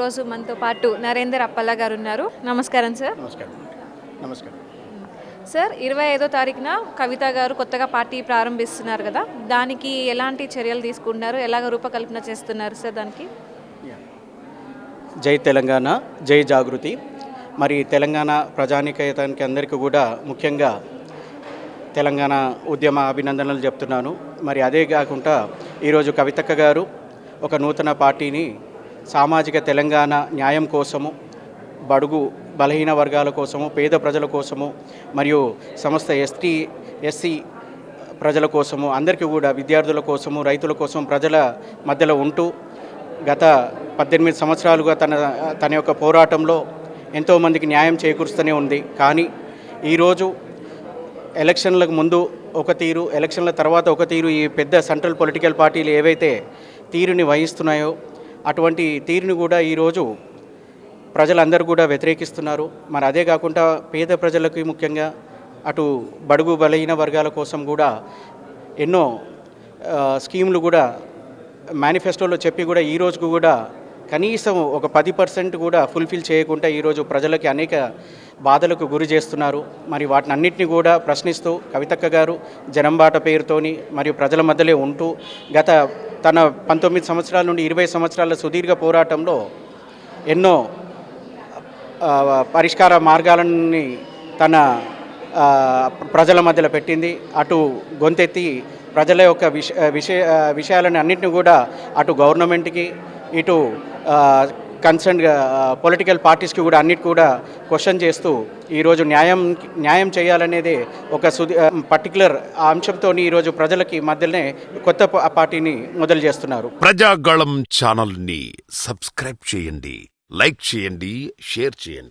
ఈరోజు మనతో పాటు నరేందర్ అప్పల్ల గారు ఉన్నారు. నమస్కారం సార్. నమస్కారం. నమస్కారం సార్, 25వ తారీఖున కవిత గారు కొత్తగా పార్టీ ప్రారంభిస్తున్నారు కదా, దానికి ఎలాంటి చర్యలు తీసుకుంటున్నారు, ఎలాగ రూపకల్పన చేస్తున్నారు సార్ దానికి? జై తెలంగాణ, జై జాగృతి. మరి తెలంగాణ ప్రజానికేతానికి అందరికీ కూడా ముఖ్యంగా తెలంగాణ ఉద్యమ అభినందనలు చెప్తున్నాను. మరి అదే కాకుండా ఈరోజు కవితక్క గారు ఒక నూతన పార్టీని సామాజిక తెలంగాణ న్యాయం కోసము, బడుగు బలహీన వర్గాల కోసము, పేద ప్రజల కోసము, మరియు సమస్త ఎస్సీ ప్రజల కోసము, అందరికీ కూడా విద్యార్థుల కోసము, రైతుల కోసం ప్రజల మధ్యలో ఉంటూ గత 18 సంవత్సరాలుగా తన యొక్క పోరాటంలో ఎంతోమందికి న్యాయం చేకూరుస్తూనే ఉంది. కానీ ఈరోజు ఎలక్షన్లకు ముందు ఒక తీరు, ఎలక్షన్ల తర్వాత ఒక తీరు, ఈ పెద్ద సెంట్రల్ పొలిటికల్ పార్టీలు ఏవైతే తీరుని వహిస్తున్నాయో అటువంటి తీరుని కూడా ఈరోజు ప్రజలందరూ కూడా వ్యతిరేకిస్తున్నారు. మరి అదే కాకుండా పేద ప్రజలకి ముఖ్యంగా అటు బడుగు బలహీన వర్గాల కోసం కూడా ఎన్నో స్కీములు కూడా మేనిఫెస్టోలో చెప్పి కూడా ఈ రోజుకు కూడా కనీసం ఒక 10% కూడా ఫుల్ఫిల్ చేయకుండా ఈరోజు ప్రజలకి అనేక బాధలకు గురి చేస్తున్నారు. మరి వాటిని అన్నింటినీ కూడా ప్రశ్నిస్తూ కవితక్క గారు జనంబాట పేరుతోని మరియు ప్రజల మధ్యలో ఉంటూ తన 19 సంవత్సరాల నుండి 20 సంవత్సరాల సుదీర్ఘ పోరాటంలో ఎన్నో పరిష్కార మార్గాలని తన ప్రజల మధ్యలో పెట్టింది. అటు గొంతెత్తి ప్రజల యొక్క విషయాలను అన్నింటినీ కూడా అటు గవర్నమెంట్కి, ఇటు కన్సర్న్ పొలిటికల్ పార్టీస్కి కూడా అన్నిటి కూడా క్వశ్చన్ చేస్తూ ఈరోజు న్యాయం చేయాలనేది ఒక పర్టికులర్ అంశంతో ఈరోజు ప్రజలకి మధ్యలోనే కొత్త పార్టీని మొదలు చేస్తున్నారు. ప్రజాగళం ఛానల్ని సబ్స్క్రైబ్ చేయండి, లైక్ చేయండి, షేర్ చేయండి.